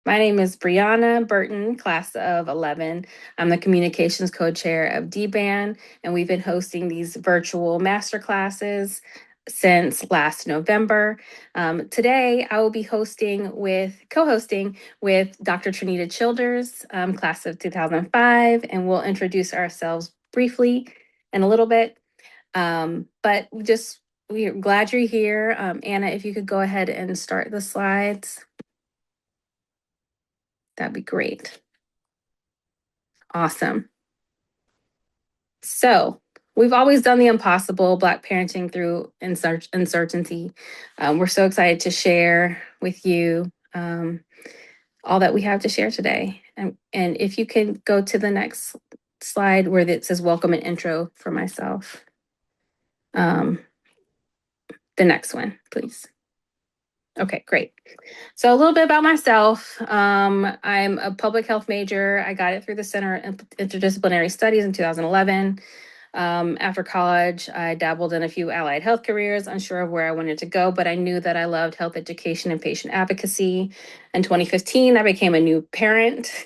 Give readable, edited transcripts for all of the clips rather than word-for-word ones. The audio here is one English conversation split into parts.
My name is Brianna Burton, class of 11. I'm the communications co-chair of DBAN, and we've been hosting these virtual master classes since last November. Today, I will be co-hosting with Dr. Trinita Childers, class of 2005, and we'll introduce ourselves briefly in a little bit. But we're glad you're here. Anna, if you could go ahead and start the slides. That'd be great. Awesome. So we've always done the impossible, Black parenting through uncertainty. We're so excited to share with you all that we have to share today. And if you can go to the next slide where it says welcome and intro for myself. The next one, please. Okay, great. So a little bit about myself. I'm a public health major. I got it through the Center of Interdisciplinary Studies in 2011. After college, I dabbled in a few allied health careers, unsure of where I wanted to go, but I knew that I loved health education and patient advocacy. In 2015, I became a new parent.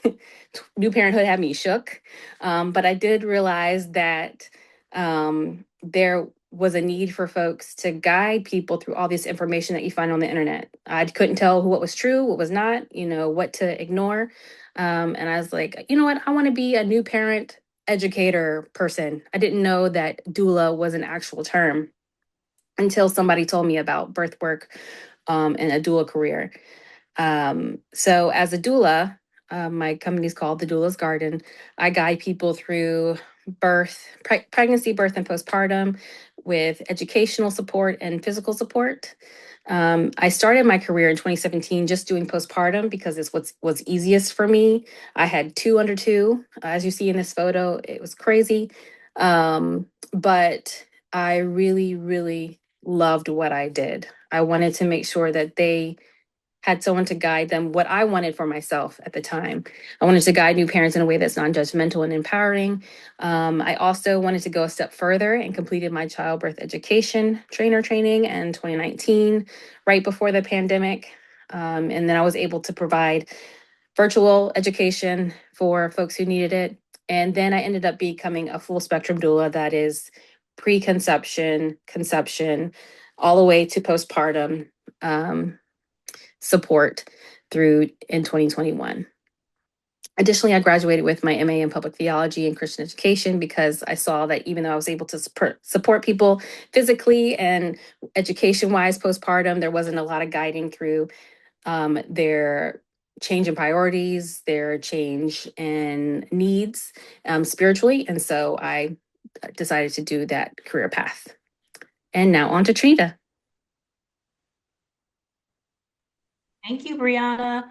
New parenthood had me shook, but I did realize that there was a need for folks to guide people through all this information that you find on the internet. I couldn't tell what was true, what was not, what to ignore. And I was like, you know what? I want to be a new parent educator person. I didn't know that doula was an actual term until somebody told me about birth work and a doula career. So as a doula, my company's called The Doula's Garden. I guide people through pregnancy, birth, and postpartum with educational support and physical support. I started my career in 2017 just doing postpartum because it's what's easiest for me. I had 2 under 2, as you see in this photo. It was crazy, but I really, really loved what I did. I wanted to make sure that they had someone to guide them what I wanted for myself at the time. I wanted to guide new parents in a way that's non-judgmental and empowering. I also wanted to go a step further and completed my childbirth education training in 2019, right before the pandemic. And then I was able to provide virtual education for folks who needed it. And then I ended up becoming a full spectrum doula that is preconception, conception, all the way to postpartum support through in 2021. Additionally, I graduated with my MA in public theology and Christian education because I saw that even though I was able to support people physically and education-wise postpartum, there wasn't a lot of guiding through their change in priorities, their change in needs spiritually. And so I decided to do that career path. And now on to Trina. Thank you, Brianna.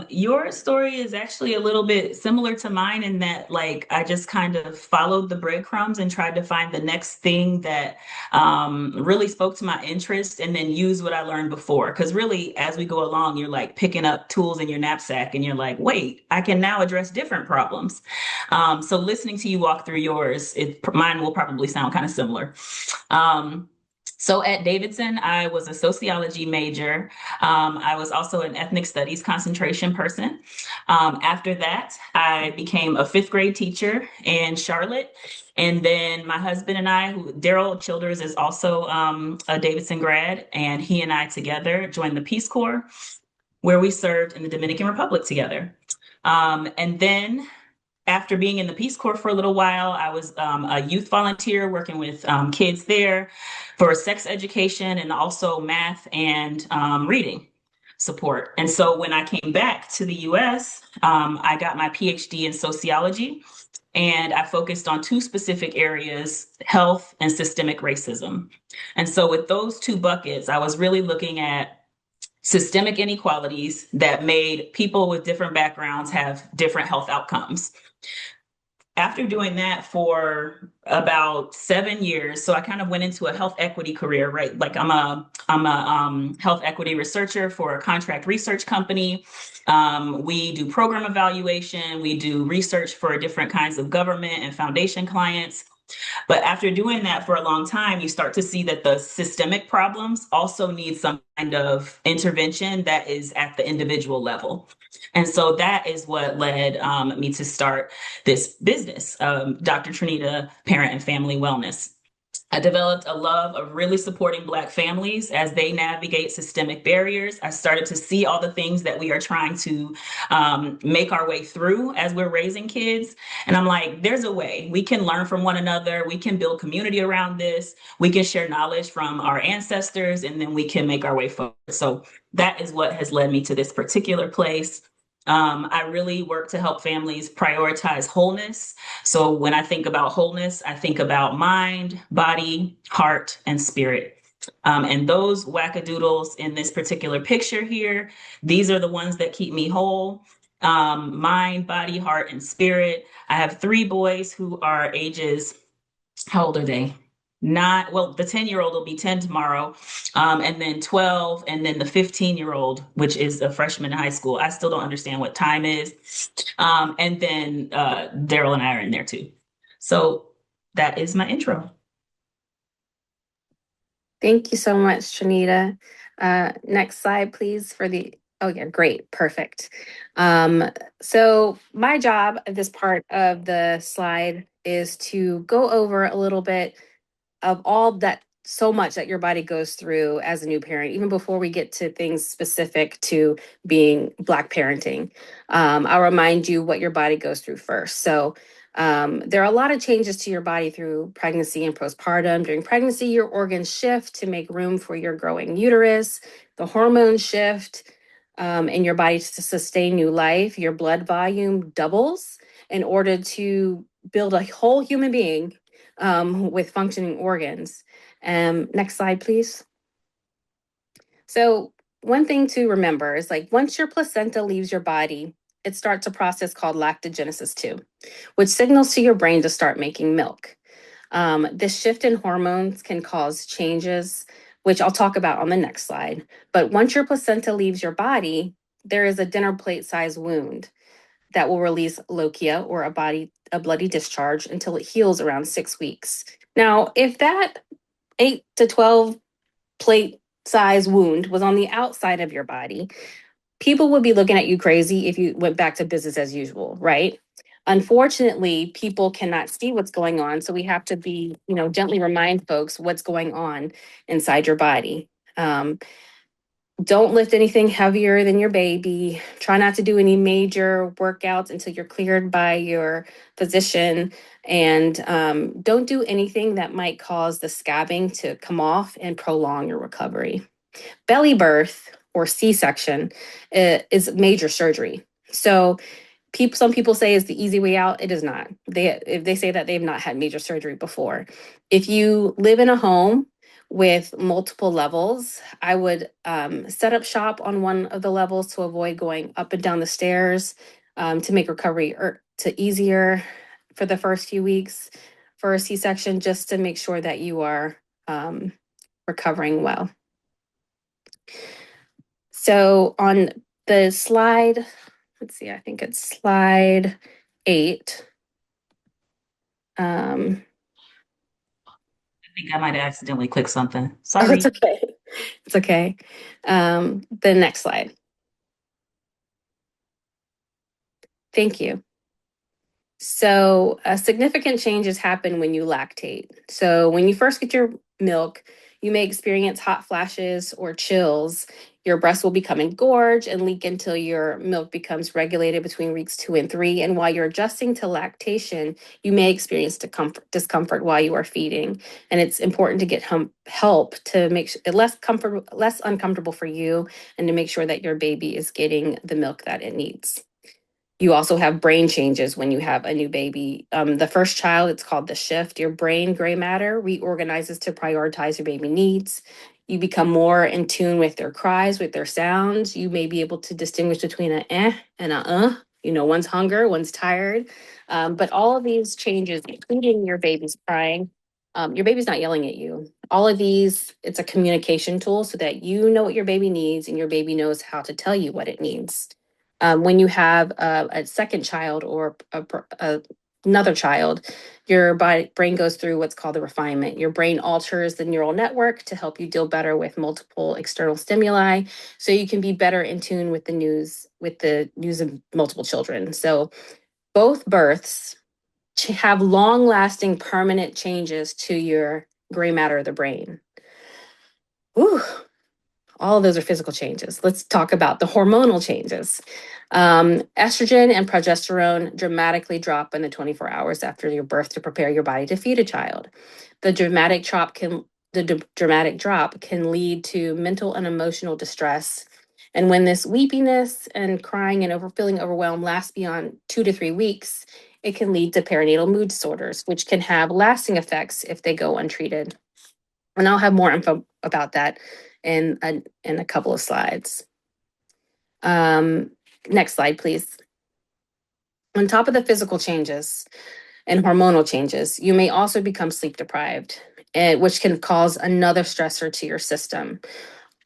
Your story is actually a little bit similar to mine in that, I just kind of followed the breadcrumbs and tried to find the next thing that really spoke to my interest and then use what I learned before. Because really, as we go along, you're picking up tools in your knapsack and you're like, wait, I can now address different problems. So listening to you walk through yours, mine will probably sound kind of similar. So at Davidson, I was a sociology major. I was also an ethnic studies concentration person. After that, I became a 5th grade teacher in Charlotte. And then my husband and I, Daryl Childers, is also a Davidson grad, and he and I together joined the Peace Corps, where we served in the Dominican Republic together. And then after being in the Peace Corps for a little while, I was a youth volunteer working with kids there for sex education and also math and reading support. And so when I came back to the US, I got my PhD in sociology, and I focused on 2 specific areas: health and systemic racism. And so with those 2 buckets, I was really looking at systemic inequalities that made people with different backgrounds have different health outcomes. After doing that for about 7 years, so I kind of went into a health equity career, right? I'm a health equity researcher for a contract research company. We do program evaluation. We do research for different kinds of government and foundation clients. But after doing that for a long time, you start to see that the systemic problems also need some kind of intervention that is at the individual level. And so that is what led me to start this business, Dr. Trinita Parent and Family Wellness. I developed a love of really supporting Black families as they navigate systemic barriers. I started to see all the things that we are trying to make our way through as we're raising kids. And I'm like, there's a way. We can learn from one another. We can build community around this. We can share knowledge from our ancestors, and then we can make our way forward. So that is what has led me to this particular place. I really work to help families prioritize wholeness. So when I think about wholeness, I think about mind, body, heart, and spirit. And those wackadoodles in this particular picture here, these are the ones that keep me whole. Mind, body, heart, and spirit. I have three boys who are ages, how old are they? Not, well, the 10-year-old will be 10 tomorrow, and then 12, and then the 15-year-old, which is a freshman in high school. I still don't understand what time is. And then Daryl and I are in there too. So that is my intro. Thank you so much, Trinita. Next slide, please, for the, oh yeah, great, perfect. So my job at this part of the slide is to go over a little bit of all that, so much that your body goes through as a new parent, even before we get to things specific to being Black parenting. I'll remind you what your body goes through first. So there are a lot of changes to your body through pregnancy and postpartum. During pregnancy, your organs shift to make room for your growing uterus. The hormones shift in your body to sustain new life. Your blood volume doubles in order to build a whole human being with functioning organs. Next slide, please. So one thing to remember is like once your placenta leaves your body, it starts a process called lactogenesis 2, which signals to your brain to start making milk. This shift in hormones can cause changes, which I'll talk about on the next slide. But once your placenta leaves your body, there is a dinner plate size wound that will release lochia or a bloody discharge until it heals around 6 weeks. Now, if that 8 to 12 plate size wound was on the outside of your body, people would be looking at you crazy if you went back to business as usual, right? Unfortunately, people cannot see what's going on, so we have to be, gently remind folks what's going on inside your body. Don't lift anything heavier than your baby. Try not to do any major workouts until you're cleared by your physician. And don't do anything that might cause the scabbing to come off and prolong your recovery. Belly birth or C-section is major surgery. So some people say is the easy way out. It is not. If they say that they've not had major surgery before. If you live in a home with multiple levels, I would set up shop on one of the levels to avoid going up and down the stairs, to make recovery to easier for the first few weeks for a C-section, just to make sure that you are recovering well. So on the slide, let's see, I think it's slide 8. I think I might have accidentally clicked something. Oh, it's Sorry. okay. It's okay. The next slide. Thank you. So significant changes happen when you lactate. So when you first get your milk, you may experience hot flashes or chills. Your breast will become engorged and leak until your milk becomes regulated between weeks 2 and 3. And while you're adjusting to lactation, you may experience discomfort while you are feeding. And it's important to get help to make it less uncomfortable for you, and to make sure that your baby is getting the milk that it needs. You also have brain changes when you have a new baby. The first child, it's called the shift. Your brain gray matter reorganizes to prioritize your baby needs. You become more in tune with their cries, with their sounds. You may be able to distinguish between an and a one's hunger, one's tired. But all of these changes, including your baby's crying, your baby's not yelling at you. All of these, it's a communication tool so that you know what your baby needs and your baby knows how to tell you what it needs. When you have a second child or another child, your brain goes through what's called the refinement. Your brain alters the neural network to help you deal better with multiple external stimuli, so you can be better in tune with the news of multiple children. So both births have long lasting permanent changes to your gray matter of the brain. Whew, all of those are physical changes. Let's talk about the hormonal changes. Estrogen and progesterone dramatically drop in the 24 hours after your birth to prepare your body to feed a child. The dramatic drop can lead to mental and emotional distress. And when this weepiness and crying and feeling overwhelmed lasts beyond 2 to 3 weeks, it can lead to perinatal mood disorders, which can have lasting effects if they go untreated. And I'll have more info about that in a couple of slides. Um, Next slide, please. On top of the physical changes and hormonal changes, you may also become sleep deprived, which can cause another stressor to your system.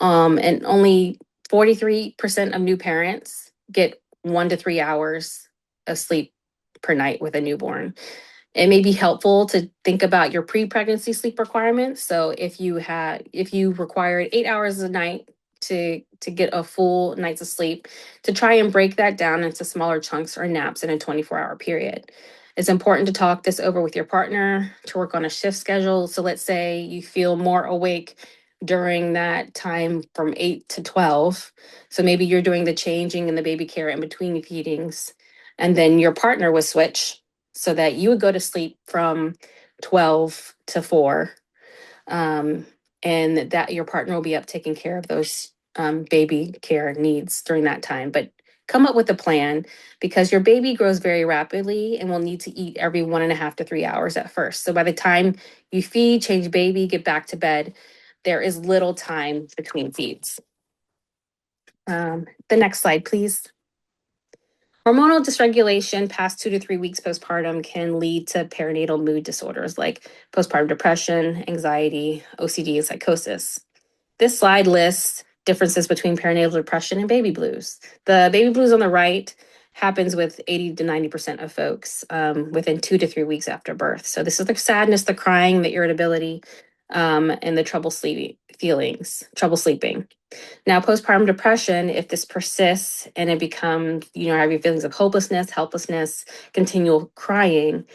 And only 43% of new parents get 1 to 3 hours of sleep per night with a newborn. It may be helpful to think about your pre-pregnancy sleep requirements. So if you required 8 hours a night to get a full night's of sleep, to try and break that down into smaller chunks or naps in a 24-hour period. It's important to talk this over with your partner, to work on a shift schedule. So let's say you feel more awake during that time from 8 to 12. So maybe you're doing the changing and the baby care in between feedings. And then your partner would switch so that you would go to sleep from 12 to 4. Um, and that your partner will be up taking care of those baby care needs during that time. But come up with a plan, because your baby grows very rapidly and will need to eat every 1.5 to 3 hours at first. So by the time you feed, change baby, get back to bed, there is little time between feeds. The next slide, please. Hormonal dysregulation past 2 to 3 weeks postpartum can lead to perinatal mood disorders like postpartum depression, anxiety, OCD, and psychosis. This slide lists differences between perinatal depression and baby blues. The baby blues on the right happens with 80 to 90% of folks within 2 to 3 weeks after birth. So this is the sadness, the crying, the irritability, and the trouble sleeping. Now, postpartum depression, if this persists and it becomes, having feelings of hopelessness, helplessness, continual crying,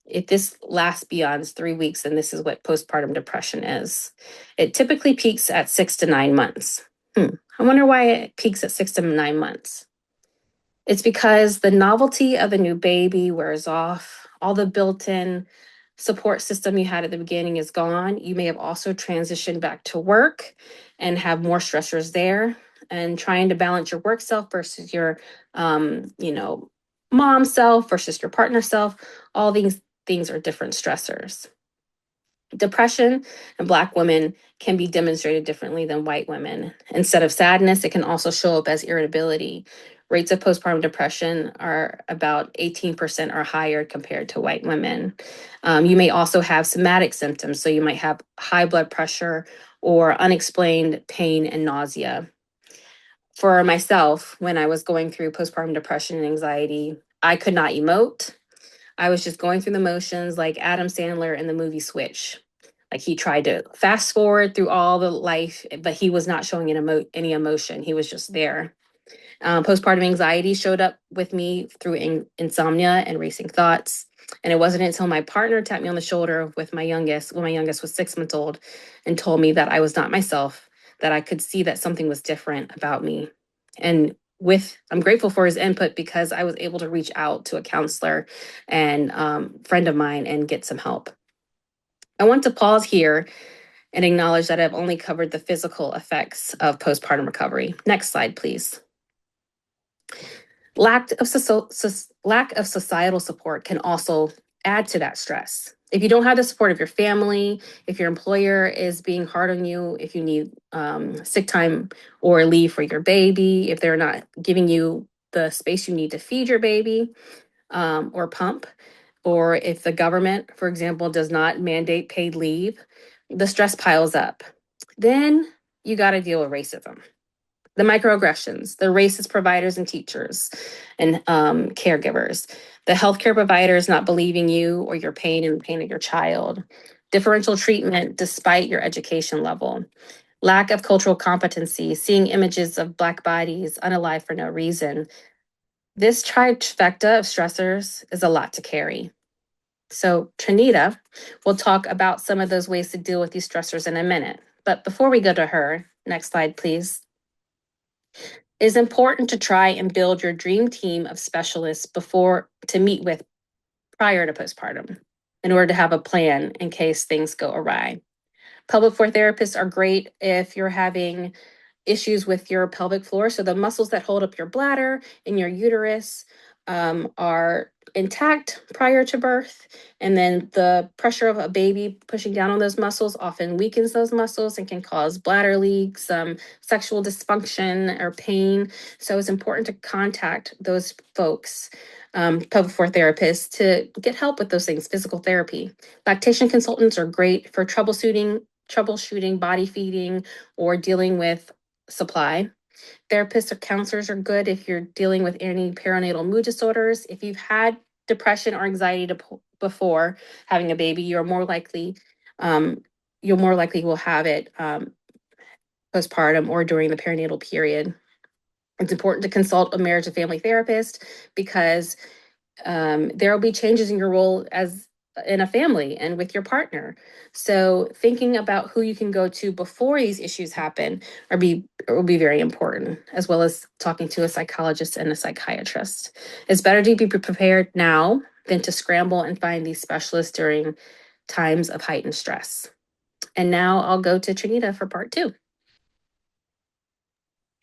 if this lasts beyond 3 weeks, then this is what postpartum depression is. It typically peaks at 6 to 9 months. I wonder why it peaks at 6 to 9 months. It's because the novelty of the new baby wears off. All the built-in support system you had at the beginning is gone. You may have also transitioned back to work and have more stressors there. And trying to balance your work self versus your, mom self versus your partner self, all these things are different stressors. Depression in Black women can be demonstrated differently than white women. Instead of sadness, it can also show up as irritability. Rates of postpartum depression are about 18% or higher compared to white women. You may also have somatic symptoms. So you might have high blood pressure or unexplained pain and nausea. For myself, when I was going through postpartum depression and anxiety, I could not emote. I was just going through the motions like Adam Sandler in the movie Switch. Like, he tried to fast forward through all the life, but he was not showing any emotion. He was just there. Postpartum anxiety showed up with me through insomnia and racing thoughts. And it wasn't until my partner tapped me on the shoulder with my youngest, when my youngest was 6 months old, and told me that I was not myself, that I could see that something was different about me. And I'm grateful for his input, because I was able to reach out to a counselor and friend of mine and get some help. I want to pause here and acknowledge that I've only covered the physical effects of postpartum recovery. Next slide, please. Lack of societal support can also add to that stress. If you don't have the support of your family, if your employer is being hard on you, if you need sick time or leave for your baby, if they're not giving you the space you need to feed your baby or pump, or if the government, for example, does not mandate paid leave, the stress piles up. Then you got to deal with racism. The microaggressions, the racist providers and teachers and caregivers, the healthcare providers not believing you or your pain and the pain of your child, differential treatment despite your education level, lack of cultural competency, seeing images of Black bodies unalive for no reason. This trifecta of stressors is a lot to carry. So, Trinita will talk about some of those ways to deal with these stressors in a minute. But before we go to her, next slide, please. It is important to try and build your dream team of specialists before to meet with prior to postpartum in order to have a plan in case things go awry. Pelvic floor therapists are great if you're having issues with your pelvic floor. So the muscles that hold up your bladder and your uterus are intact prior to birth. And then the pressure of a baby pushing down on those muscles often weakens those muscles and can cause bladder leaks, sexual dysfunction, or pain. So it's important to contact those folks, pelvic floor therapists, to get help with those things, physical therapy. Lactation consultants are great for troubleshooting body feeding or dealing with supply. Therapists or counselors are good if you're dealing with any perinatal mood disorders. If you've had depression or anxiety before having a baby, um, you're more likely will have it postpartum or during the perinatal period. It's important to consult a marriage and family therapist because there will be changes in your role as in a family and with your partner. So thinking about who you can go to before these issues happen will be very important, as well as talking to a psychologist and a psychiatrist. It's better to be prepared now than to scramble and find these specialists during times of heightened stress. And now I'll go to Trinita for part two.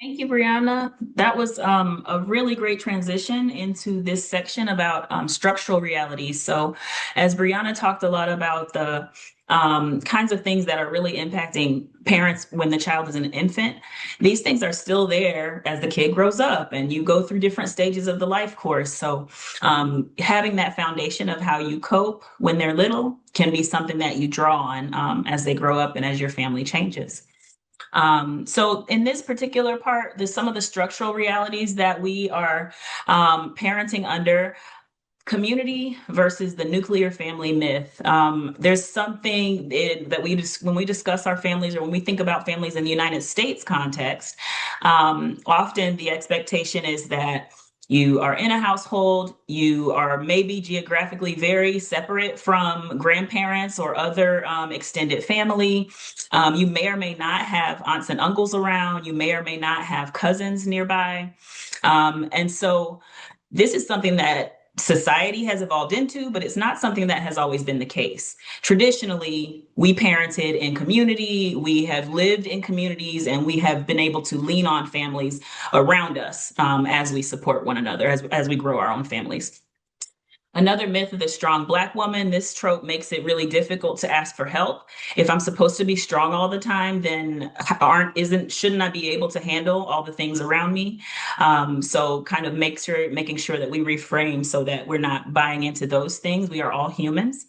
Thank you, Brianna. That was a really great transition into this section about structural realities. So, as Brianna talked a lot about the kinds of things that are really impacting parents when the child is an infant, these things are still there as the kid grows up and you go through different stages of the life course. So, having that foundation of how you cope when they're little can be something that you draw on as they grow up and as your family changes. So in this particular part, there's some of the structural realities that we are parenting under: community versus the nuclear family myth. There's something that when we discuss our families or when we think about families in the United States context, often the expectation is that you are in a household, you are maybe geographically very separate from grandparents or other extended family. You may or may not have aunts and uncles around. You may or may not have cousins nearby. And so this is something that society has evolved into, but it's not something that has always been the case. Traditionally, we parented in community, we have lived in communities, and we have been able to lean on families around us as we support one another, as we grow our own families. Another myth of the strong Black woman, this trope makes it really difficult to ask for help. If I'm supposed to be strong all the time, then shouldn't I be able to handle all the things around me? So kind of making sure that we reframe so that we're not buying into those things. We are all humans.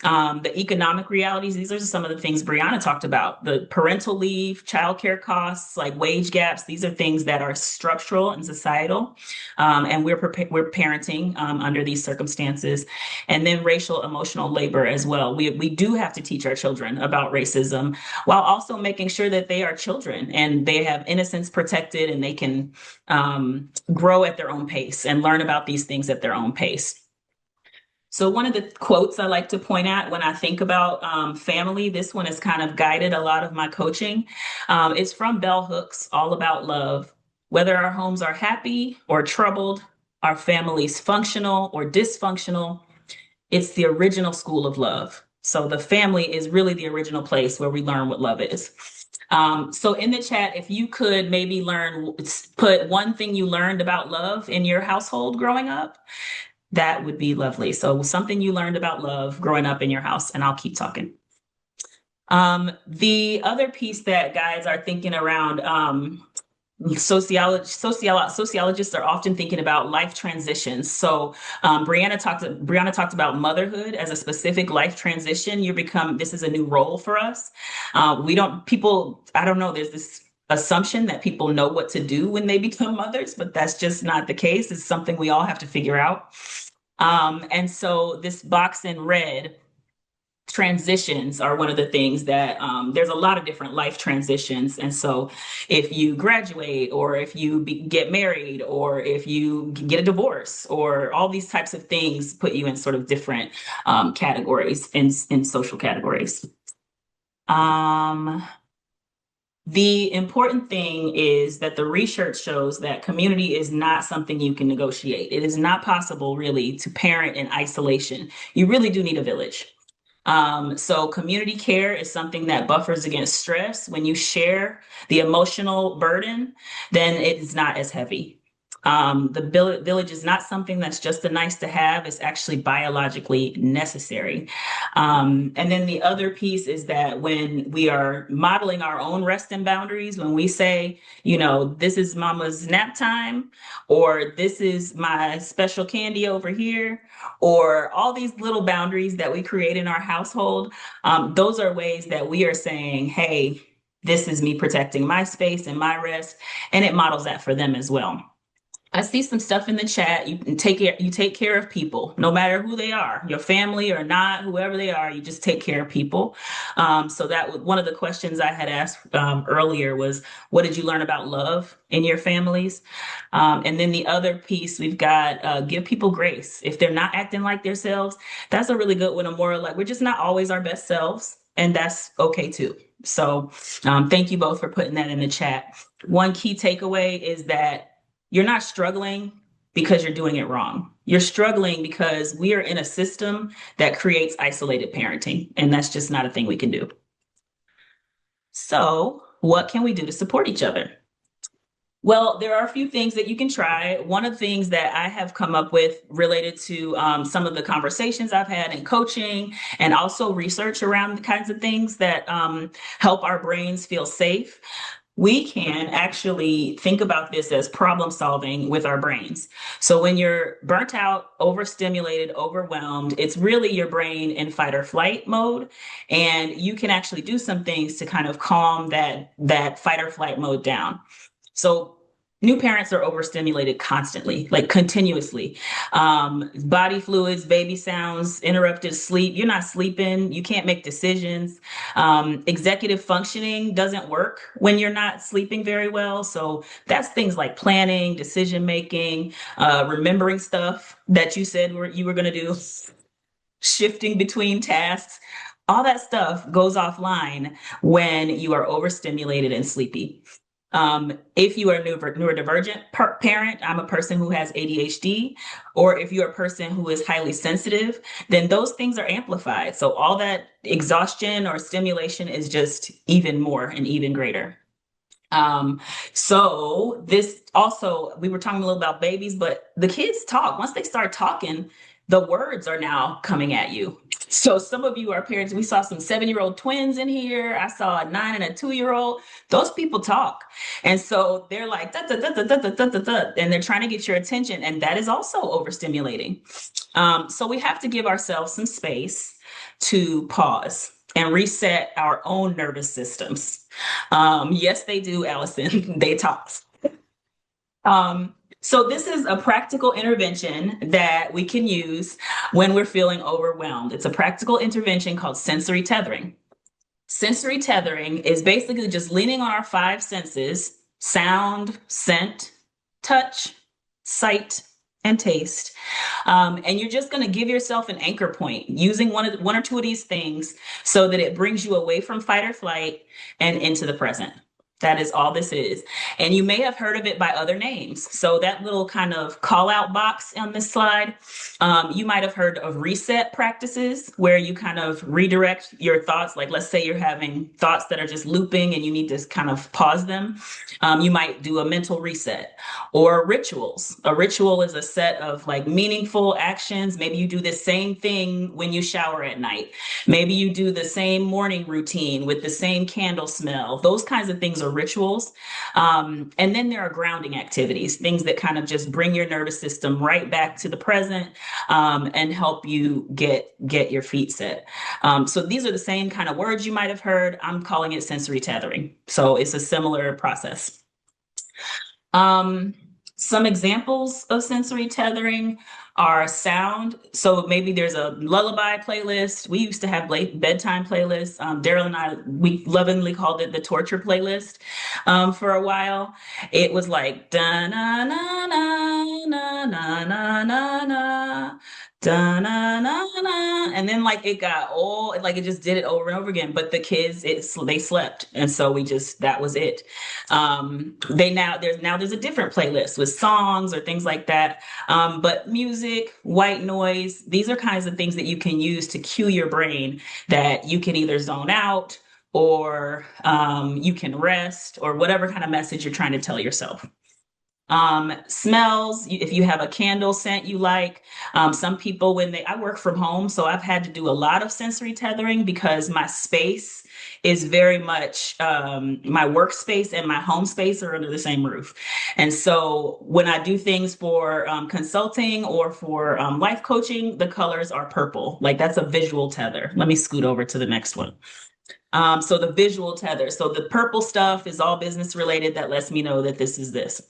The economic realities, these are some of the things Brianna talked about: the parental leave, childcare costs, like wage gaps. These are things that are structural and societal. And we're parenting under these circumstances. And then racial emotional labor as well. We do have to teach our children about racism while also making sure that they are children and they have innocence protected and they can grow at their own pace and learn about these things at their own pace. So one of the quotes I like to point at when I think about family, this one has kind of guided a lot of my coaching. It's from Bell Hooks, All About Love. Whether our homes are happy or troubled, our families functional or dysfunctional, it's the original school of love. So the family is really the original place where we learn what love is. So in the chat, if you could maybe put one thing you learned about love in your household growing up, that would be lovely. So something you learned about love growing up in your house, and I'll keep talking. The other piece that guys are thinking around, sociologists are often thinking about life transitions. So Brianna talked about motherhood as a specific life transition. This is a new role for us. I don't know, there's this assumption that people know what to do when they become mothers, but that's just not the case. It's something we all have to figure out. And so this box in red, transitions are one of the things that there's a lot of different life transitions. And so if you graduate, or if you get married, or if you get a divorce, or all these types of things put you in sort of different categories, in social categories. Um, the important thing is that the research shows that community is not something you can negotiate. It is not possible, really, to parent in isolation. You really do need a village. So community care is something that buffers against stress. When you share the emotional burden, then it is not as heavy. The village is not something that's just a nice to have. It's actually biologically necessary. And then the other piece is that when we are modeling our own rest and boundaries, when we say, this is mama's nap time, or this is my special candy over here, or all these little boundaries that we create in our household, those are ways that we are saying, hey, this is me protecting my space and my rest, and it models that for them as well. I see some stuff in the chat. You take care of people, no matter who they are, your family or not, whoever they are. You just take care of people. So that was one of the questions I had asked earlier was, what did you learn about love in your families? And then the other piece we've got, give people grace if they're not acting like themselves. That's a really good one. A more like we're just not always our best selves, and that's okay too. So thank you both for putting that in the chat. One key takeaway is that you're not struggling because you're doing it wrong. You're struggling because we are in a system that creates isolated parenting, and that's just not a thing we can do. So, what can we do to support each other? Well, there are a few things that you can try. One of the things that I have come up with related to some of the conversations I've had in coaching, and also research around the kinds of things that help our brains feel safe. We can actually think about this as problem solving with our brains. So when you're burnt out, overstimulated, overwhelmed, it's really your brain in fight or flight mode. And you can actually do some things to kind of calm that fight or flight mode down. So new parents are overstimulated constantly, like continuously. Body fluids, baby sounds, interrupted sleep. You're not sleeping. You can't make decisions. Executive functioning doesn't work when you're not sleeping very well. So that's things like planning, decision making, remembering stuff that you said you were going to do, shifting between tasks. All that stuff goes offline when you are overstimulated and sleepy. If you are a neurodivergent parent, I'm a person who has ADHD, or if you're a person who is highly sensitive, then those things are amplified. So all that exhaustion or stimulation is just even more and even greater. Um, so this also, we were talking a little about babies, but the kids talk. Once they start talking, the words are now coming at you. So some of you are parents. We saw some 7-year-old twins in here. I saw a 9 and a 2-year-old. Those people talk. And so they're like, da, da, da, da, da, da, da, da, and they're trying to get your attention. And that is also overstimulating. So we have to give ourselves some space to pause and reset our own nervous systems. Yes, they do, Allison. They talk. So this is a practical intervention that we can use when we're feeling overwhelmed. It's a practical intervention called sensory tethering. Sensory tethering is basically just leaning on our five senses: sound, scent, touch, sight, and taste. And you're just going to give yourself an anchor point using one or two of these things so that it brings you away from fight or flight and into the present. That is all this is. And you may have heard of it by other names. So that little kind of call out box on this slide, you might have heard of reset practices where you kind of redirect your thoughts. Like, let's say you're having thoughts that are just looping and you need to kind of pause them. You might do a mental reset. Or rituals. A ritual is a set of like meaningful actions. Maybe you do the same thing when you shower at night. Maybe you do the same morning routine with the same candle smell. Those kinds of things are rituals. And then there are grounding activities, things that kind of just bring your nervous system right back to the present, and help you get your feet set. So these are the same kind of words you might have heard. I'm calling it sensory tethering. So it's a similar process. Um, some examples of sensory tethering are sound. So maybe there's a lullaby playlist. We used to have bedtime playlists. Daryl and I, we lovingly called it the torture playlist for a while. It was like da na na na na na na na na. Da, na, na, na. And then like it got old, like it just did it over and over again. But the kids, they slept, and so we just that was it. They now there's a different playlist with songs or things like that. But music, white noise, these are kinds of things that you can use to cue your brain that you can either zone out or you can rest or whatever kind of message you're trying to tell yourself. Smells, if you have a candle scent you like. Some people, I work from home, so I've had to do a lot of sensory tethering because my space is very much my workspace and my home space are under the same roof. And so when I do things for consulting or for life coaching, the colors are purple. Like that's a visual tether. Let me scoot over to the next one. So the visual tether. So the purple stuff is all business related. That lets me know that this is this.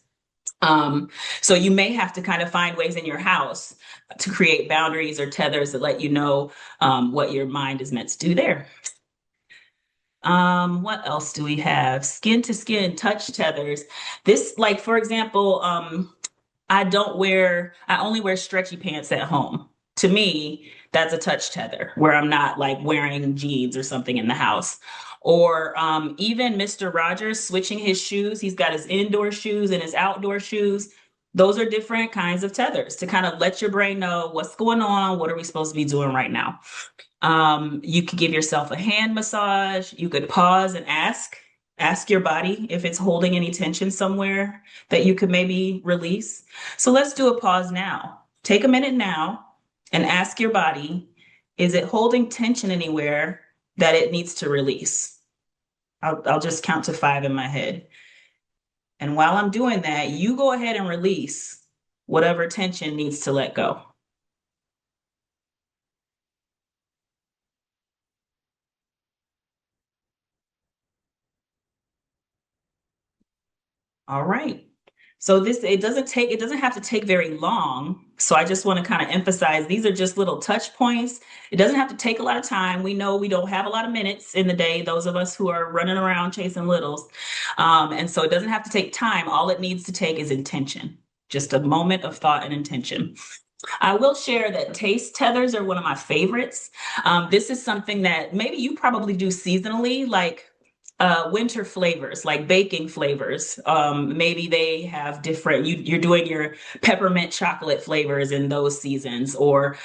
So you may have to kind of find ways in your house to create boundaries or tethers that let you know what your mind is meant to do there. What else do we have? Skin to skin touch tethers. This, like, for example, I only wear stretchy pants at home. To me, that's a touch tether where I'm not like wearing jeans or something in the house. Or even Mr. Rogers switching his shoes. He's got his indoor shoes and his outdoor shoes. Those are different kinds of tethers to kind of let your brain know what's going on. What are we supposed to be doing right now? You could give yourself a hand massage. You could pause and ask your body if it's holding any tension somewhere that you could maybe release. So let's do a pause now. Take a minute now and ask your body, is it holding tension anywhere that it needs to release? I'll just count to 5 in my head. And while I'm doing that, you go ahead and release whatever tension needs to let go. All right. So it doesn't have to take very long. So I just want to kind of emphasize these are just little touch points. It doesn't have to take a lot of time. We know we don't have a lot of minutes in the day, those of us who are running around chasing littles. And so it doesn't have to take time. All it needs to take is intention, just a moment of thought and intention. I will share that taste tethers are one of my favorites. This is something that maybe you probably do seasonally, like winter flavors, like baking flavors. Maybe they have different, you're doing your peppermint chocolate flavors in those seasons, or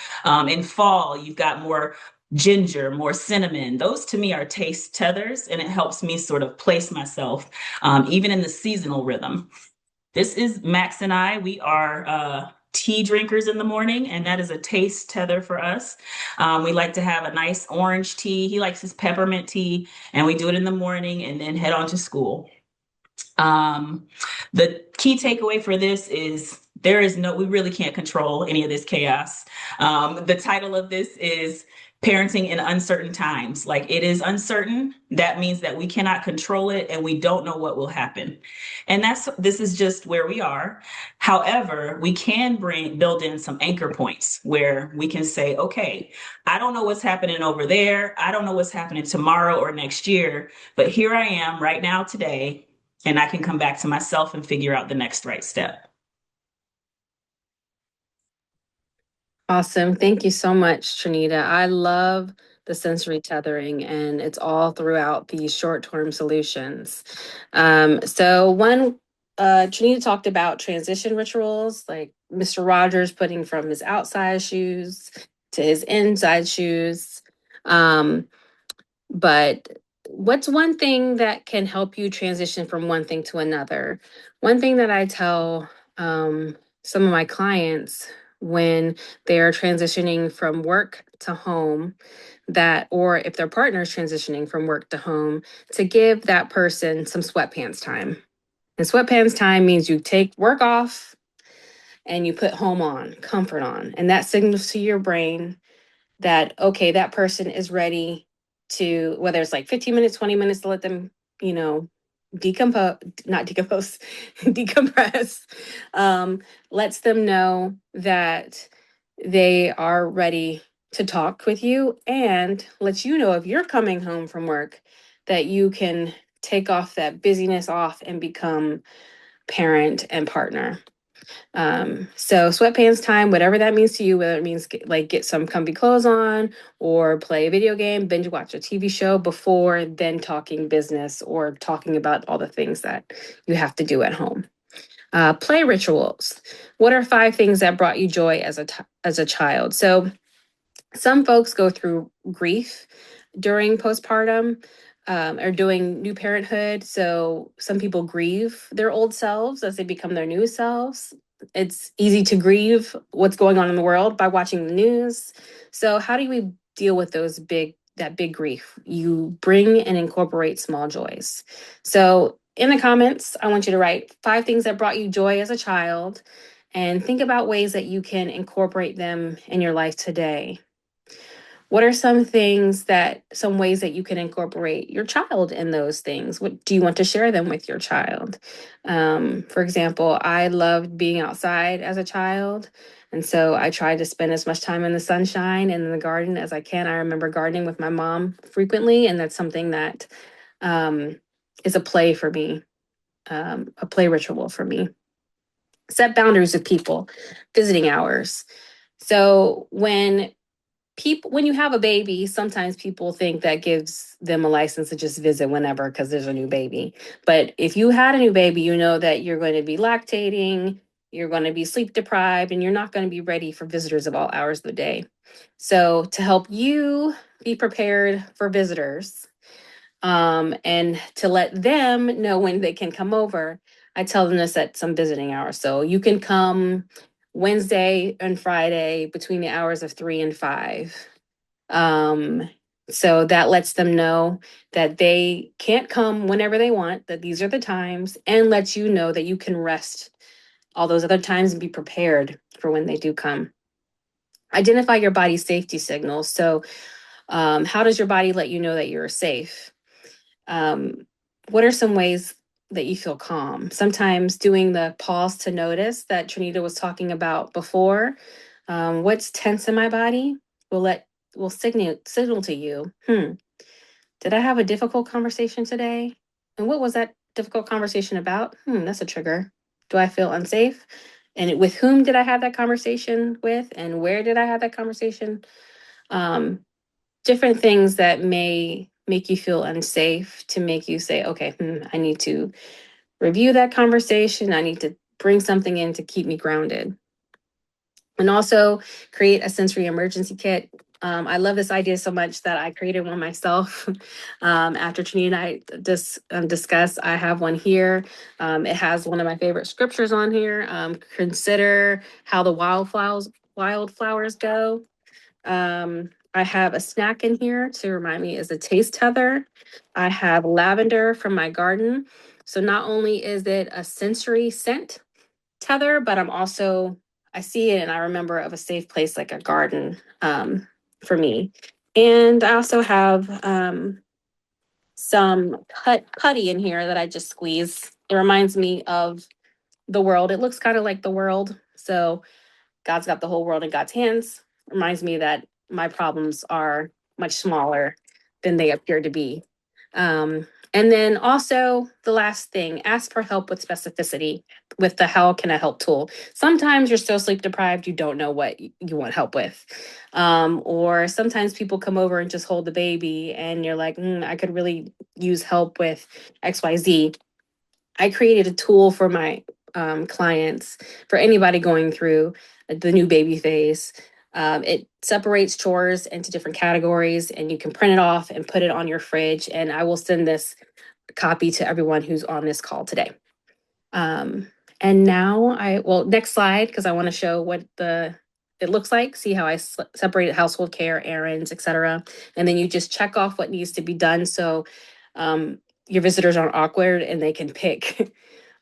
in fall, you've got more ginger, more cinnamon. Those to me are taste tethers, and it helps me sort of place myself even in the seasonal rhythm. This is Max and I. We are tea drinkers in the morning, and that is a taste tether for us. We like to have a nice orange tea. He likes his peppermint tea, and we do it in the morning and then head on to school. Um, the key takeaway for this is we really can't control any of this chaos. The title of this is Parenting in Uncertain Times. Like it is uncertain. That means that we cannot control it and we don't know what will happen. And this is just where we are. However, we can build in some anchor points where we can say, okay, I don't know what's happening over there. I don't know what's happening tomorrow or next year, but here I am right now today and I can come back to myself and figure out the next right step. Awesome. Thank you so much, Trinita. I love the sensory tethering, and it's all throughout these short-term solutions. So one, Trinita talked about transition rituals, like Mr. Rogers putting from his outside shoes to his inside shoes. But what's one thing that can help you transition from one thing to another? One thing that I tell some of my clients when they are transitioning from work to home, that, or if their partner is transitioning from work to home, to give that person some sweatpants time. And sweatpants time means you take work off and you put home on, comfort on. And that signals to your brain that, okay, that person is ready to, whether it's like 15 minutes, 20 minutes to let them, you know, decompose, not decompose, decompress, lets them know that they are ready to talk with you, and lets you know if you're coming home from work that you can take off that busyness off and become parent and partner. So sweatpants time, whatever that means to you, whether it means get some comfy clothes on or play a video game, binge watch a TV show before then talking business or talking about all the things that you have to do at home. Play rituals. What are 5 things that brought you joy as a child? So some folks go through grief during postpartum, or doing new parenthood. So some people grieve their old selves as they become their new selves. It's easy to grieve what's going on in the world by watching the news. So how do we deal with that big grief? You bring and incorporate small joys. So in the comments, I want you to write 5 things that brought you joy as a child and think about ways that you can incorporate them in your life today. What are some ways that you can incorporate your child in those things? What do you want to share them with your child? For example, I loved being outside as a child. And so I tried to spend as much time in the sunshine and in the garden as I can. I remember gardening with my mom frequently, and that's something that um, is a play for me, a play ritual for me. Set boundaries with people, visiting hours. So when you have a baby, sometimes people think that gives them a license to just visit whenever because there's a new baby. But if you had a new baby, you know that you're going to be lactating, you're going to be sleep deprived, and you're not going to be ready for visitors of all hours of the day. So to help you be prepared for visitors, and to let them know when they can come over, I tell them to set some visiting hours. So you can come Wednesday and Friday between the hours of 3 and 5. Um, so that lets them know that they can't come whenever they want, that these are the times, and lets you know that you can rest all those other times and be prepared for when they do come. Identify your body's safety signals. So, how does your body let you know that you're safe? Um, what are some ways that you feel calm? Sometimes doing the pause to notice that Trinita was talking about before. What's tense in my body will let will signal to you. Did I have a difficult conversation today? And what was that difficult conversation about? That's a trigger. Do I feel unsafe? And with whom did I have that conversation with? And where did I have that conversation? Um, Different things that may make you feel unsafe to make you say, okay, I need to review that conversation. I need to bring something in to keep me grounded. And also create a sensory emergency kit. I love this idea so much that I created one myself. After Trini and I discussed, I have one here. It has one of my favorite scriptures on here. Consider how the wildflowers go. I have a snack in here to remind me is a taste tether. I have lavender from my garden. So not only is it a sensory scent tether, but I see it and I remember of a safe place like a garden, for me. And I also have some putty in here that I just squeeze. It reminds me of the world. It looks kind of like the world. So God's got the whole world in God's hands. Reminds me that my problems are much smaller than they appear to be. And then also the last thing, ask for help with specificity with the how can I help tool. Sometimes you're so sleep deprived, you don't know what you want help with. Or sometimes people come over and just hold the baby and you're like, I could really use help with XYZ. I created a tool for my clients, for anybody going through the new baby phase. It separates chores into different categories, and you can print it off and put it on your fridge. And I will send this copy to everyone who's on this call today. And now next slide, because I want to show what the it looks like, see how I separated household care, errands, etc. And then you just check off what needs to be done so your visitors aren't awkward and they can pick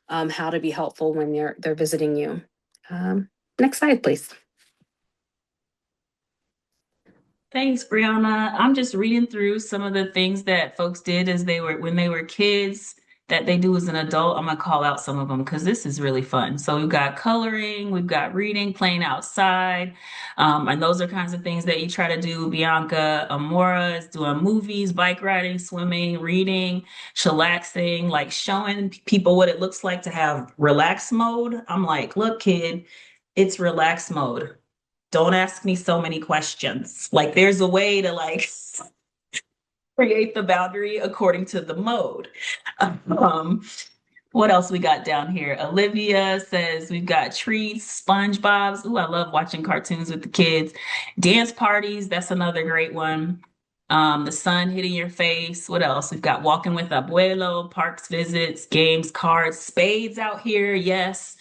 how to be helpful when they're visiting you. Next slide, please. Thanks, Brianna. I'm just reading through some of the things that folks did as they were when they were kids that they do as an adult. I'm gonna call out some of them because this is really fun. So we've got coloring, we've got reading, playing outside, and those are kinds of things that you try to do. Bianca Amora is doing movies, bike riding, swimming, reading, chillaxing, like showing people what it looks like to have relax mode. I'm like, look, kid, it's relax mode. Don't ask me so many questions. Like there's a way to like create the boundary according to the mode. Um, what else we got down here? Olivia says we've got treats, SpongeBob's. Ooh, I love watching cartoons with the kids. Dance parties, that's another great one. The sun hitting your face. What else? We've got walking with abuelo, parks visits, games, cards, spades out here. Yes.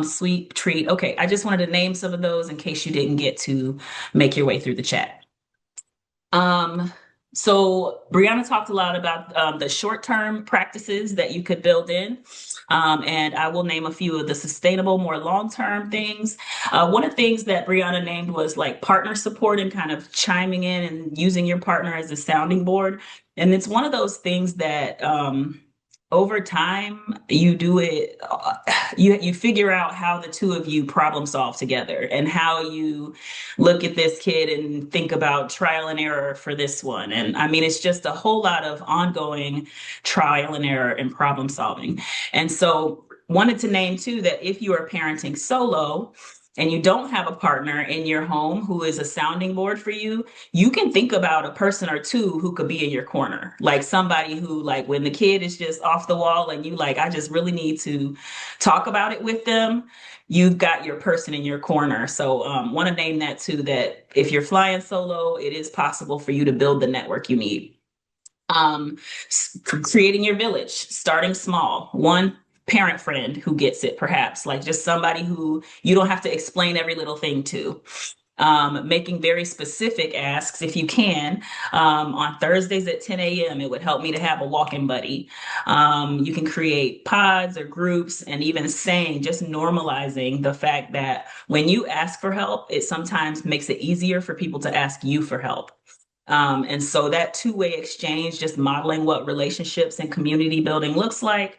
Sweet treat. Okay, I just wanted to name some of those in case you didn't get to make your way through the chat. Um, so Brianna talked a lot about the short-term practices that you could build in. And I will name a few of the sustainable, more long-term things. One of the things that Brianna named was like partner support and kind of chiming in and using your partner as a sounding board. And it's one of those things that over time you do it, you figure out how the two of you problem solve together and how you look at this kid and think about trial and error for this one. And I mean, it's just a whole lot of ongoing trial and error and problem solving. And so, wanted to name too that if you are parenting solo, and you don't have a partner in your home who is a sounding board for you, you can think about a person or two who could be in your corner. Like somebody who, like, when the kid is just off the wall and you like, I just really need to talk about it with them, you've got your person in your corner. So want to name that too, that if you're flying solo, it is possible for you to build the network you need. Um, Creating your village, starting small, one parent friend who gets it, perhaps, like just somebody who you don't have to explain every little thing to. Making very specific asks if you can. On Thursdays at 10 a.m., it would help me to have a walking buddy. You can create pods or groups and even saying, just normalizing the fact that when you ask for help, it sometimes makes it easier for people to ask you for help. And so that two-way exchange, just modeling what relationships and community building looks like,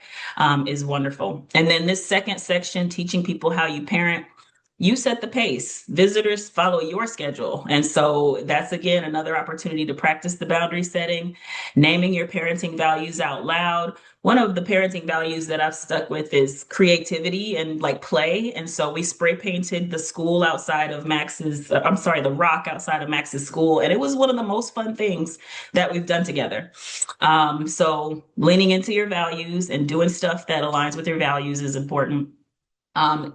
is wonderful. And then this second section, teaching people how you parent, you set the pace. Visitors follow your schedule. And so that's again another opportunity to practice the boundary setting, naming your parenting values out loud. One of the parenting values that I've stuck with is creativity and like play. And so we spray painted the school outside of Max's, I'm sorry, the rock outside of Max's school. And it was one of the most fun things that we've done together. So leaning into your values and doing stuff that aligns with your values is important.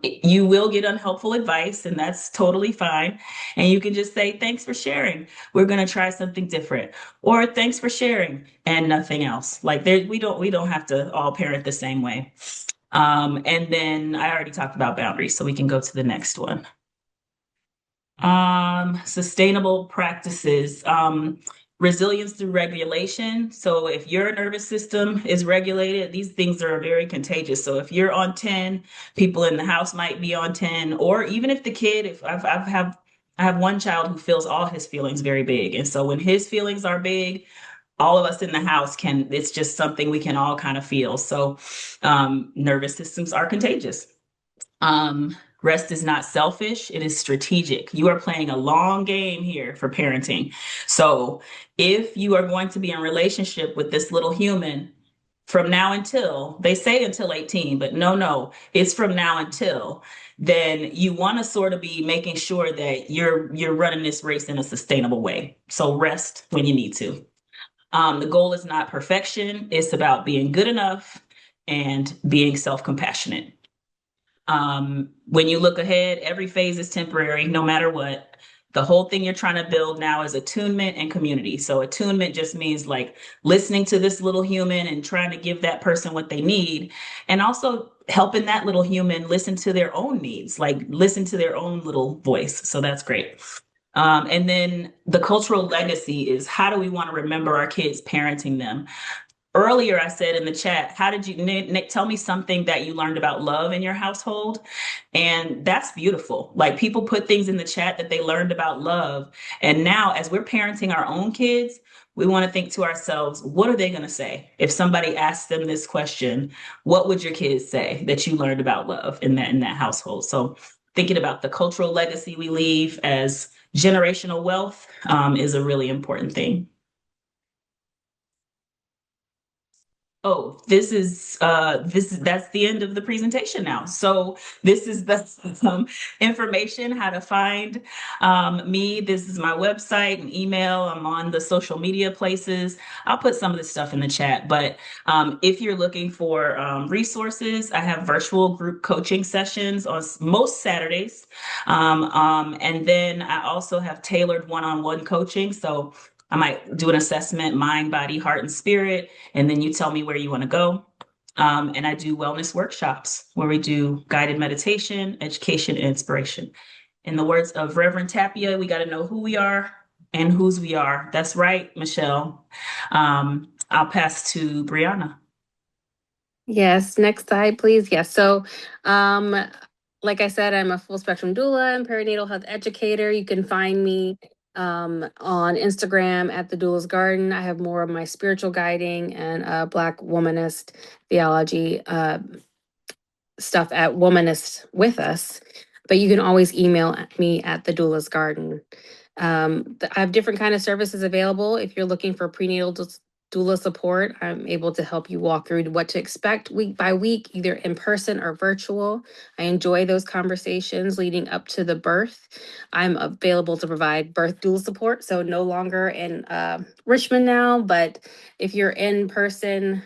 You will get unhelpful advice, and that's totally fine. And you can just say, thanks for sharing. We're going to try something different. Or thanks for sharing and nothing else. Like there, we don't have to all parent the same way. And then I already talked about boundaries, so we can go to the next one. Sustainable practices. Resilience through regulation. So if your nervous system is regulated, these things are very contagious. So if you're on 10, people in the house might be on 10, or even if the kid, if I have one child who feels all his feelings very big. And so when his feelings are big, all of us in the house can, it's just something we can all kind of feel. So nervous systems are contagious. Rest is not selfish, it is strategic. You are playing a long game here for parenting. So if you are going to be in relationship with this little human from now until, they say until 18, but no, it's from now until, then you want to sort of be making sure that you're running this race in a sustainable way. So rest when you need to. The goal is not perfection, it's about being good enough and being self-compassionate. When you look ahead, every phase is temporary, no matter what. The whole thing you're trying to build now is attunement and community. So attunement just means like listening to this little human and trying to give that person what they need, and also helping that little human listen to their own needs, like listen to their own little voice. So that's great. And then the cultural legacy is, how do we want to remember our kids parenting them? Earlier, I said in the chat, how did you, Nick, tell me something that you learned about love in your household? And that's beautiful. Like, people put things in the chat that they learned about love. And now, as we're parenting our own kids, we want to think to ourselves, what are they going to say? If somebody asks them this question, what would your kids say that you learned about love in that household? So thinking about the cultural legacy we leave as generational wealth is a really important thing. Oh, this is that's the end of the presentation now. So this is the information how to find me. This is my website and email. I'm on the social media places. I'll put some of this stuff in the chat. But if you're looking for resources, I have virtual group coaching sessions on most Saturdays, and then I also have tailored one-on-one coaching. So I might do an assessment, mind, body, heart, and spirit, and then you tell me where you want to go. And I do wellness workshops where we do guided meditation, education, and inspiration. In the words of Reverend Tapia, we got to know who we are and whose we are. That's right, Michelle. I'll pass to Brianna. Yes, next slide, please. Yes. So, um, like I said, I'm a full spectrum doula and perinatal health educator. You can find me on Instagram at the Doula's Garden. I have more of my spiritual guiding and Black womanist theology stuff at Womanist with Us. But you can always email me at the Doula's Garden. I have different kind of services available. If you're looking for prenatal doula support, I'm able to help you walk through what to expect week by week, either in person or virtual. I enjoy those conversations leading up to the birth. I'm available to provide birth doula support, so no longer in Richmond now, but if you're in person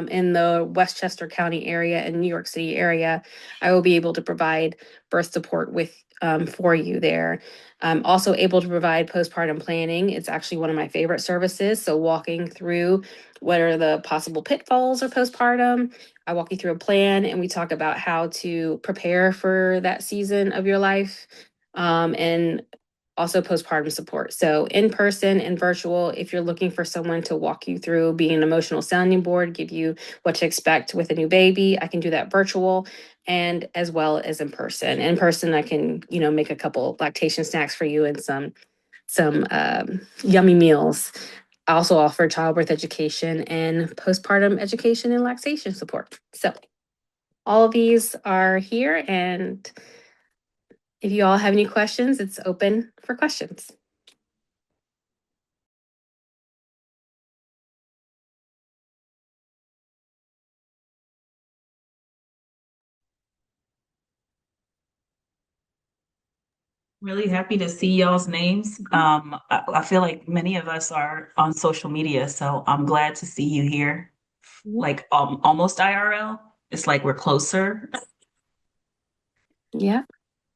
in the Westchester County area and New York City area, I will be able to provide birth support with for you there. I'm also able to provide postpartum planning. It's actually one of my favorite services. So walking through what are the possible pitfalls of postpartum. I walk you through a plan and we talk about how to prepare for that season of your life. And also postpartum support. So in person and virtual, if you're looking for someone to walk you through being an emotional sounding board, give you what to expect with a new baby, I can do that virtual and as well as in person. In person, I can, make a couple lactation snacks for you and some yummy meals. I also offer childbirth education and postpartum education and lactation support. So all of these are here, and if you all have any questions, it's open for questions. Really happy to see y'all's names. I feel like many of us are on social media, so I'm glad to see you here. Like almost IRL. It's like we're closer. Yeah.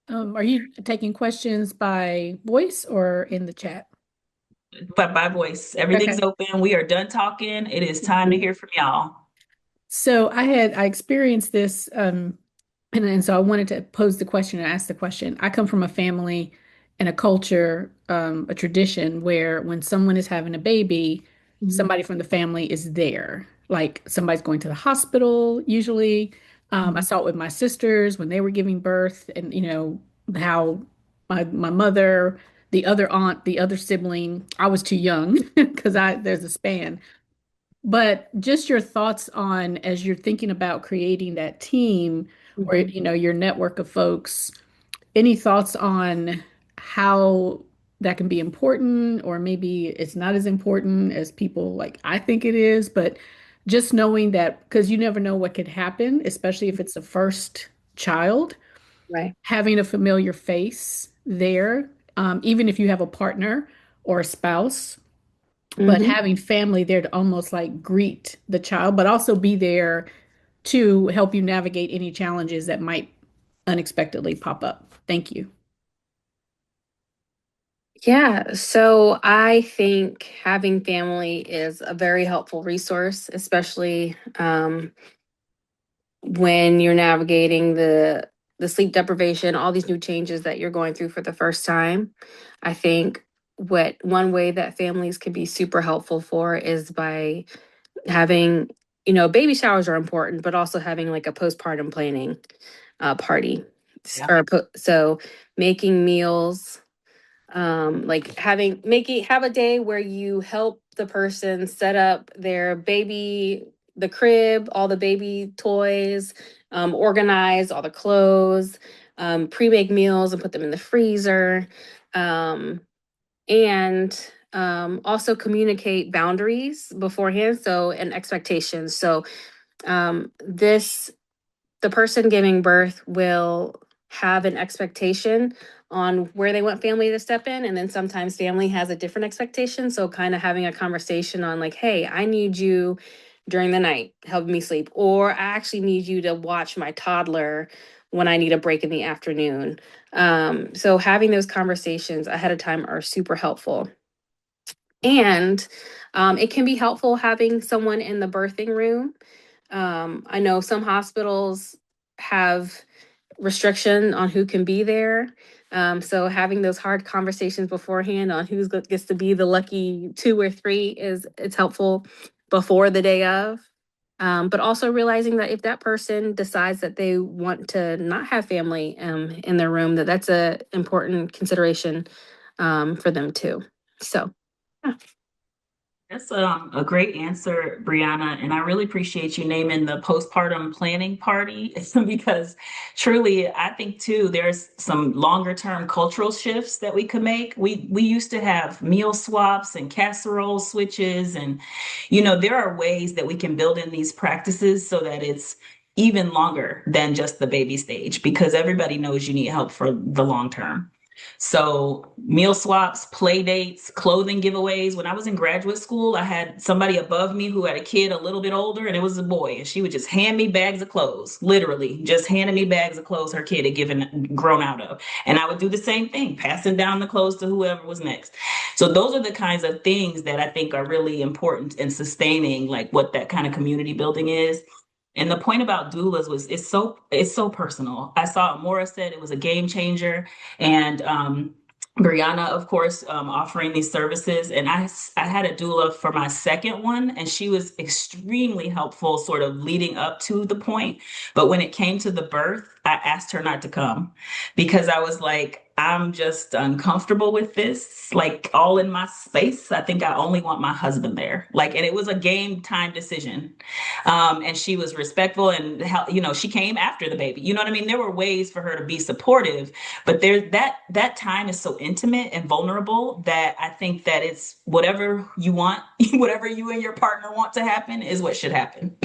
Are you taking questions by voice or in the chat? But by voice, everything's Okay. open. We are done talking. It is time to hear from y'all. So I experienced this, and so I wanted to pose the question and ask the question. I come from a family and a culture, a tradition where when someone is having a baby, Mhm. somebody from the family is there. Like somebody's going to the hospital usually. I saw it with my sisters when they were giving birth, and how my mother, the other aunt, the other sibling, I was too young because I there's a span. But just your thoughts on as you're thinking about creating that team or Mhm. your network of folks, any thoughts on how that can be important or maybe it's not as important as people like I think it is, but just knowing that because you never know what could happen, especially if it's a first child, Right. having a familiar face there, even if you have a partner or a spouse, but Mm-hmm. having family there to almost like greet the child, but also be there to help you navigate any challenges that might unexpectedly pop up. Thank you. Yeah, so I think having family is a very helpful resource, especially when you're navigating the sleep deprivation, all these new changes that you're going through for the first time. I think what one way that families can be super helpful for is by having, baby showers are important, but also having like a postpartum planning party. Yeah. So making meals, like have a day where you help the person set up their baby, the crib, all the baby toys, organize all the clothes, pre-make meals and put them in the freezer, um, and also communicate boundaries beforehand, so and expectations. So this the person giving birth will have an expectation on where they want family to step in, and then sometimes family has a different expectation, so kind of having a conversation on like, hey, I need you during the night help me sleep, or I actually need you to watch my toddler when I need a break in the afternoon. So having those conversations ahead of time are super helpful. And it can be helpful having someone in the birthing room. I know some hospitals have restriction on who can be there. So having those hard conversations beforehand on who gets to be the lucky two or three is it's helpful before the day of. But also realizing that if that person decides that they want to not have family in their room, that's a important consideration for them too. So yeah. That's a great answer, Brianna, and I really appreciate you naming the postpartum planning party because truly, I think too, there's some longer term cultural shifts that we could make. We used to have meal swaps and casserole switches, and there are ways that we can build in these practices so that it's even longer than just the baby stage because everybody knows you need help for the long term. So meal swaps, play dates, clothing giveaways. When I was in graduate school, I had somebody above me who had a kid a little bit older, and it was a boy, and she would just hand me bags of clothes, literally just handing me bags of clothes her kid had grown out of. And I would do the same thing, passing down the clothes to whoever was next. So those are the kinds of things that I think are really important in sustaining like what that kind of community building is. And the point about doulas was it's so personal. I saw Amora said it was a game changer, and Brianna, of course, offering these services. And I had a doula for my second one, and she was extremely helpful, sort of leading up to the point. But when it came to the birth, I asked her not to come because I was like, I'm just uncomfortable with this, like all in my space. I think I only want my husband there. Like, and it was a game time decision. And she was respectful and she came after the baby. You know what I mean? There were ways for her to be supportive, but there that time is so intimate and vulnerable that I think that it's whatever you want, whatever you and your partner want to happen is what should happen.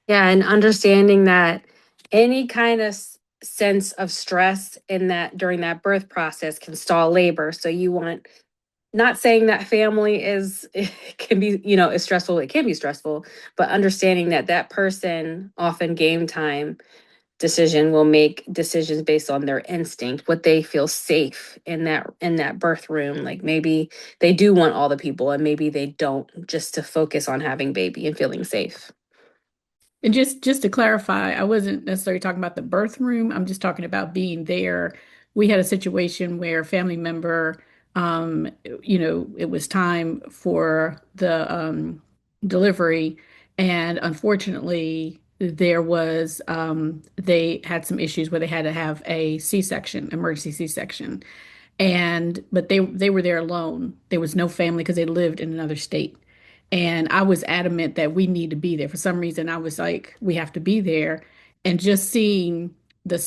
Yeah, and understanding that any kind of sense of stress in that during that birth process can stall labor. So you want not saying that family is it can be, is stressful, it can be stressful, but understanding that that person often game time decision will make decisions based on their instinct, what they feel safe in that birth room. Like maybe they do want all the people and maybe they don't, just to focus on having baby and feeling safe. And just to clarify, I wasn't necessarily talking about the birth room. I'm just talking about being there. We had a situation where a family member, it was time for the delivery, and unfortunately, they had some issues where they had to have a C-section, emergency C-section, and but they were there alone. There was no family because they lived in another state. And I was adamant that we need to be there. For some reason, I was like, we have to be there. And just seeing the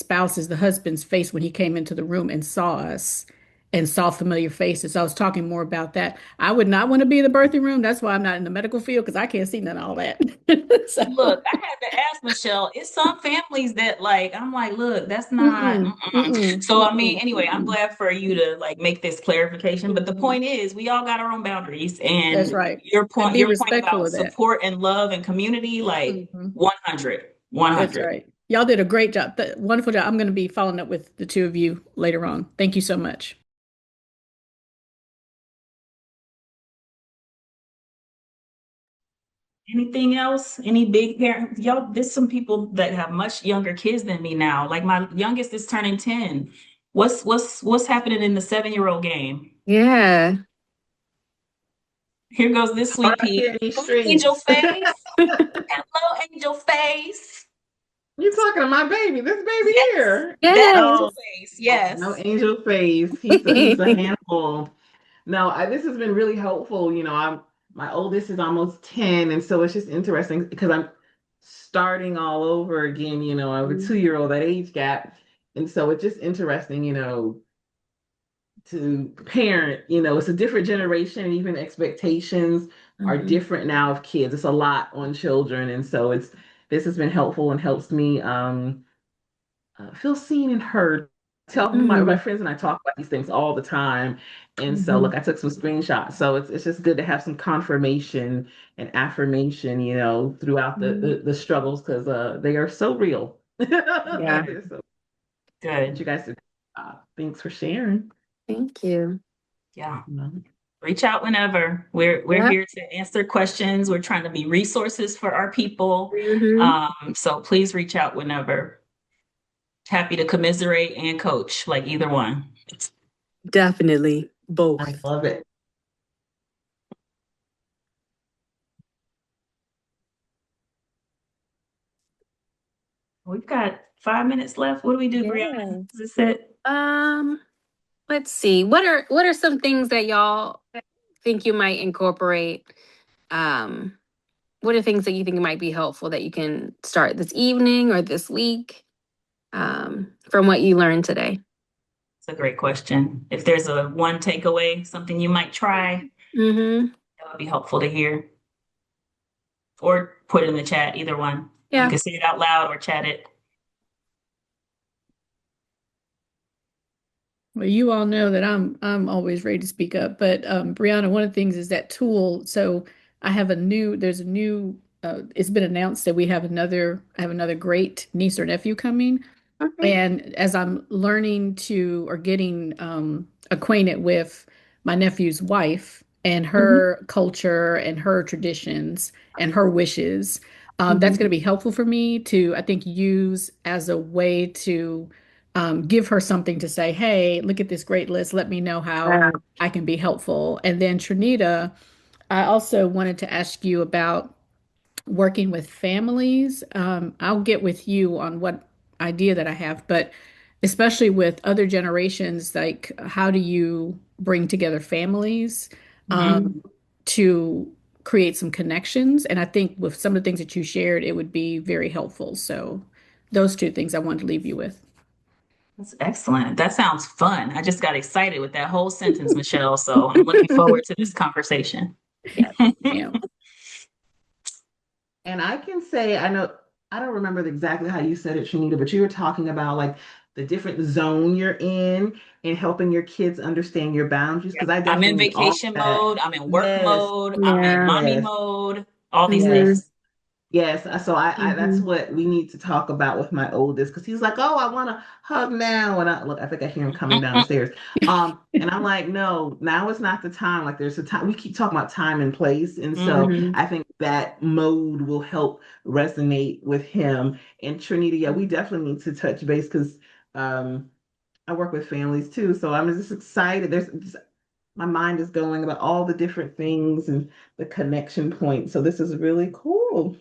husband's face when he came into the room and saw us and saw familiar faces. I was talking more about that. I would not want to be in the birthing room. That's why I'm not in the medical field because I can't see none of all that. Look, So, I had to ask Michelle. It's some families that like I'm like, look, that's not. mm-mm, Mm-mm. mm-mm, So I mean, mm-mm, anyway, I'm mm-mm, glad for you to like make this clarification. But the mm-mm. point is, we all got our own boundaries, That's and right. your And point, be your point respectful about of that. support and love and community, like Mhm. 100, one That's hundred. right. Y'all did a great job. Wonderful job. I'm going to be following up with the two of you later on. Thank you so much. Anything else? Any big parent? Y'all, there's some people that have much younger kids than me now. Like my youngest is turning 10. What's happening in the 7-year-old game? Yeah. Here goes this Out sweet pea. here in these Angel streets. face. Hello, angel face. You talking to my baby? This baby Yes, here. that Yes. angel No, face. no Yes. angel face. He's a handful. No, this has been really helpful. My oldest is almost 10, and so it's just interesting because I'm starting all over again. I have a 2-year-old, that age gap, and so it's just interesting. To parent. It's a different generation, and even expectations are Mhm. different now of kids. It's a lot on children, and so this has been helpful and helps me feel seen and heard. Tell my Mhm. friends and I talk about these things all the time, and so Mhm. look, I took some screenshots. So it's just good to have some confirmation and affirmation, throughout Mhm. the struggles because they are so real. Yeah. So, but you Good. guys did. Thanks for sharing. Thank you. Yeah. Mhm. Reach out whenever. We're Yep. here to answer questions. We're trying to be resources for our people. Hmm. So please reach out whenever. Happy to commiserate and coach, like either one. Definitely I both. love it. We've got 5 minutes left. What do we do, Brianna? Yeah. Is this it? Um, let's see. What are some things that y'all think you might incorporate? Um, what are things that you think might be helpful that you can start this evening or this week, from what you learned today? It's a great question. If there's a one takeaway, something you might try, Mm-hmm. that would be helpful to hear. Or put it in the chat, either one. You Yeah. can say it out loud or chat it. Well, you all know that I'm always ready to speak up. But Brianna, one of the things is that tool. So there's a new it's been announced that I have another great niece or nephew coming. Okay. And as I'm learning to or getting acquainted with my nephew's wife and Mm-hmm. her culture and her traditions and her wishes, that's Mm-hmm. going to be helpful for me to, I think, use as a way to give her something to say, hey, look at this great list. Let me know how I can be helpful. And then, Trinita, I also wanted to ask you about working with families. I'll get with you on what idea that I have, but especially with other generations, like how do you bring together families Mm-hmm. to create some connections? And I think with some of the things that you shared, it would be very helpful. So those two things I wanted to leave you with. That's excellent. That sounds fun. I just got excited with that whole sentence, Michelle. So I'm looking forward to this conversation. Yeah. Yeah. And I can say, I don't remember exactly how you said it, Shanita, but you were talking about like the different zone you're in and helping your kids understand your boundaries. Yeah. Because I I'm in definitely need all of vacation that. mode. I'm in work Yes, mode. I'm in Yeah. mommy yes, mode. All these Mm-hmm. yes. things. Yes, so I that's Mm-hmm. what we need to talk about with my oldest because he's like, "Oh, I want to hug now," and I think I hear him coming down the stairs. And I'm like, "No, now is not the time. Like, there's a time. We keep talking about time and place, and so Mhm. Mm-hmm. I think that mode will help resonate with him." And Trinity, yeah, we definitely need to touch base because um, I work with families too, so I'm just excited. My mind is going about all the different things and the connection points. So this is really cool.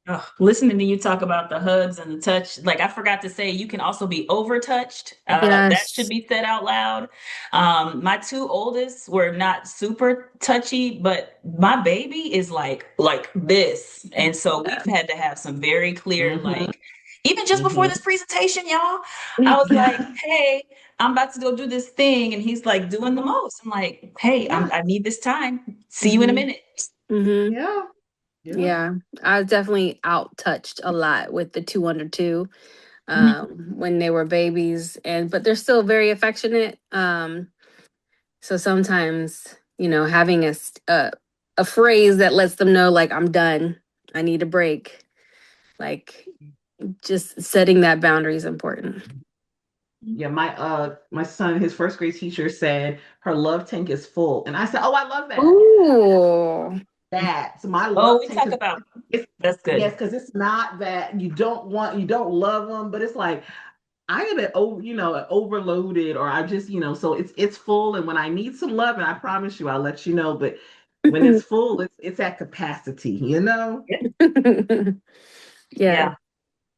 Ugh, listening to you talk about the hugs and the touch, like I forgot to say, you can also be over touched. That should Yes. be said out loud. My two oldest were not super touchy, but my baby is like this, and so we've had to have some very clear, Mm-hmm. like even just before this Mm-hmm. presentation, y'all, I was like, Yeah. "Hey, I'm about to go do this thing," and he's like doing the Mm-hmm. most. I'm like, "Hey, Yeah. I need this time. See you in a Mm-hmm. minute." Mm-hmm. Yeah. Yeah. Yeah. I was definitely out touched a lot with the two under two, when they were babies, and but they're still very affectionate. So sometimes, having a phrase that lets them know, like, I'm done, I need a break, like, just setting that boundary is important. Yeah. My son, his first grade teacher said her love tank is full. And I said, "Oh, I love that." Ooh. that. So my Oh, love we tank, talk because about it's, that's yes, good. because it's not that you don't love them, but it's like I am overloaded, or I just, so it's full. And when I need some love, and I promise you, I'll let you know. But when it's full, it's at capacity. Yeah. Yeah. Yeah.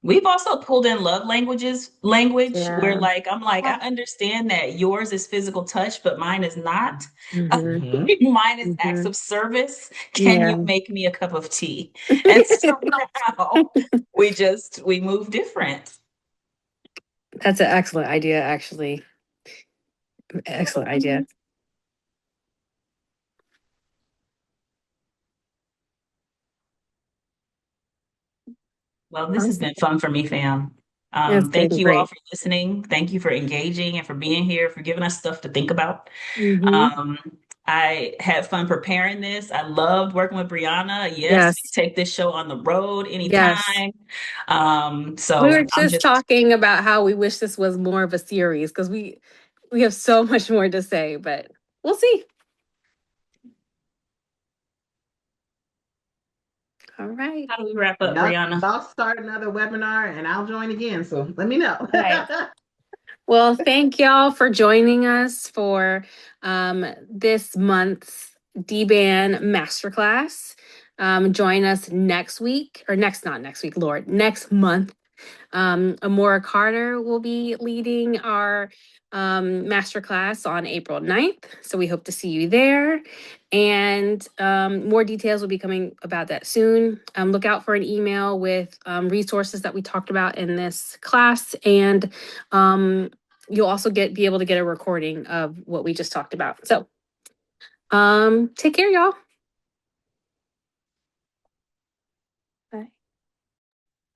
We've also pulled in love language where Yeah. like I'm like, I understand that yours is physical touch, but mine is not. Hmm. Hmm. Mine is acts Hmm. of service. Can you Yeah. make me a cup of tea? And so now we move different. That's an excellent idea, actually. Excellent idea. Well, this has Awesome. been fun for me, fam. It's Thank been you all great. for listening. Thank you for engaging and for being here, for giving us stuff to think about. Hmm. Um, I had fun preparing this. I loved working with Brianna. Yes, we Yes. take this show on the road Yes. anytime. We So were I'm just just talking about how we wish this was more of a series because we have so much more to say, but we'll see. All right. how do we wrap up, Y'all, Brianna? y'all start another webinar, and I'll join again. So let me know. All right. Well, thank y'all for joining us for this month's DBAN Masterclass. Join us next week, or not next week, Lord, next month. Amora Carter will be leading our masterclass on April 9th. So we hope to see you there. And more details will be coming about that soon. Look out for an email with resources that we talked about in this class. And you'll also be able to get a recording of what we just talked about. So take care, y'all.